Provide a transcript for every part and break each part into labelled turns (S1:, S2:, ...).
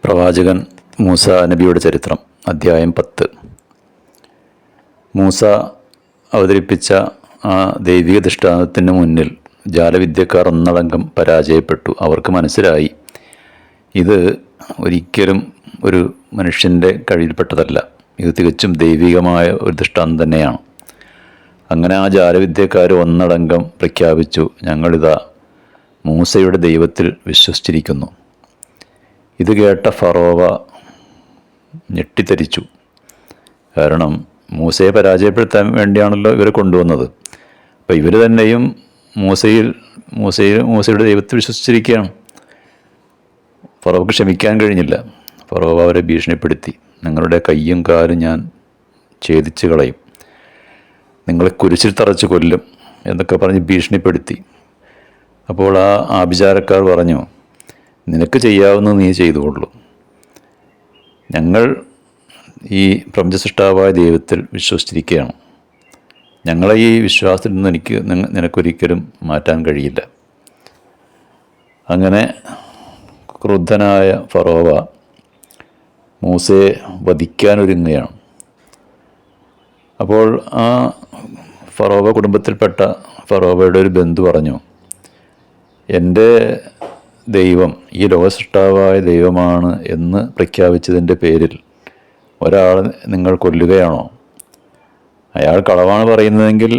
S1: പ്രവാചകൻ മൂസ നബിയുടെ ചരിത്രം അധ്യായം 10. മൂസ അവതരിപ്പിച്ച ആ ദൈവിക ദൃഷ്ടാന്തത്തിന് മുന്നിൽ ജാലവിദ്യക്കാർ ഒന്നടങ്കം പരാജയപ്പെട്ടു. അവർക്ക് മനസ്സിലായി ഇത് ഒരിക്കലും ഒരു മനുഷ്യൻ്റെ കഴിയിൽപ്പെട്ടതല്ല, ഇത് തികച്ചും ദൈവികമായ ഒരു ദൃഷ്ടാന്തം തന്നെയാണ്. അങ്ങനെ ആ ജാലവിദ്യക്കാർ ഒന്നടങ്കം പ്രഖ്യാപിച്ചു, ഞങ്ങളിതാ മൂസയുടെ ദൈവത്തിൽ വിശ്വസിച്ചിരിക്കുന്നു. ഇത് കേട്ട ഫറോവ ഞെട്ടിത്തരിച്ചു. കാരണം മൂസയെ പരാജയപ്പെടുത്താൻ വേണ്ടിയാണല്ലോ ഇവരെ കൊണ്ടുവന്നത്. അപ്പോൾ ഇവർ തന്നെയും മൂസയുടെ ദൈവത്തിൽ വിശ്വസിച്ചിരിക്കുകയാണ്. ഫറോവക്ക് ക്ഷമിക്കാൻ കഴിഞ്ഞില്ല. ഫറോവ അവരെ ഭീഷണിപ്പെടുത്തി, നിങ്ങളുടെ കയ്യും കാലും ഞാൻ ഛേദിച്ച് കളയും, നിങ്ങളെ കുരിശിൽ തറച്ച് കൊല്ലും എന്നൊക്കെ പറഞ്ഞ് ഭീഷണിപ്പെടുത്തി. അപ്പോൾ ആ ആഭിചാരക്കാർ പറഞ്ഞു, നിനക്ക് ചെയ്യാവുന്നത് നീ ചെയ്തുകൊള്ളൂ, ഞങ്ങൾ ഈ പ്രപഞ്ചസൃഷ്ടാവായ ദൈവത്തിൽ വിശ്വസിച്ചിരിക്കുകയാണ്, ഞങ്ങളെ ഈ വിശ്വാസത്തിൽ നിന്ന് നിനക്കൊരിക്കലും മാറ്റാൻ കഴിയില്ല. അങ്ങനെ ക്രുദ്ധനായ ഫറോവ മൂസയെ വധിക്കാനൊരുങ്ങുകയാണ്. അപ്പോൾ ആ ഫറോവ കുടുംബത്തിൽപ്പെട്ട ഫറോവയുടെ ഒരു ബന്ധു പറഞ്ഞു, എൻ്റെ ദൈവം ഈ ലോകസൃഷ്ടാവായ ദൈവമാണ് എന്ന് പ്രഖ്യാപിച്ചതിൻ്റെ പേരിൽ ഒരാൾ നിങ്ങൾ കൊല്ലുകയാണോ? അയാൾ കളവാണ് പറയുന്നതെങ്കിൽ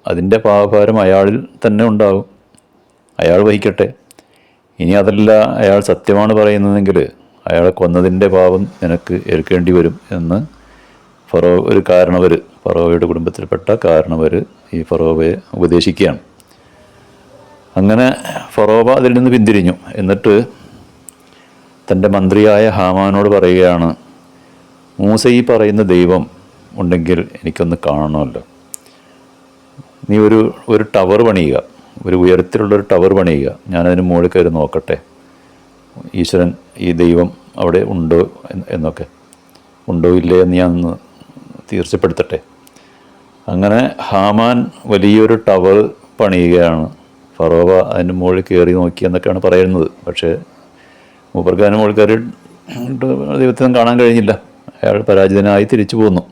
S1: അതിൻ്റെ പാപഭാരം അയാളിൽ തന്നെ ഉണ്ടാകും, അയാൾ വഹിക്കട്ടെ. ഇനി അതല്ല, അയാൾ സത്യമാണ് പറയുന്നതെങ്കിൽ അയാളെ കൊന്നതിൻ്റെ പാപം നിനക്ക് ഏൽക്കേണ്ടി വരും എന്ന് ഫറോവയുടെ കുടുംബത്തിൽപ്പെട്ട കാരണവർ ഈ ഫറോവയെ ഉപദേശിക്കുകയാണ്. അങ്ങനെ ഫറോവ അതിൽ നിന്ന് പിന്തിരിഞ്ഞു. എന്നിട്ട് തൻ്റെ മന്ത്രിയായ ഹാമാനോട് പറയുകയാണ്, മൂസ ഈ പറയുന്ന ദൈവം ഉണ്ടെങ്കിൽ എനിക്കൊന്ന് കാണണമല്ലോ, നീ ഒരു ടവർ പണിയുക, ഒരു ഉയരത്തിലുള്ളൊരു ടവർ പണിയുക, ഞാനതിന് മുകളിൽ കയറി നോക്കട്ടെ, ഈശ്വരൻ ഈ ദൈവം അവിടെ ഉണ്ടോ എന്നൊക്കെ, ഉണ്ടോ ഇല്ലേ എന്ന് ഞാൻ ഒന്ന് തീർച്ചപ്പെടുത്തട്ടെ. അങ്ങനെ ഹാമാൻ വലിയൊരു ടവർ പണിയുകയാണ്. ഫറോവ അതിൻ്റെ മുകളിൽ കയറി നോക്കി എന്നൊക്കെയാണ് പറയുന്നത്. പക്ഷേ മൂപ്പർക്ക് അതിന് മുകളിൽ കയറി ദൈവത്തിനും കാണാൻ കഴിഞ്ഞില്ല. അയാൾ പരാജിതനായി തിരിച്ചു പോന്നു.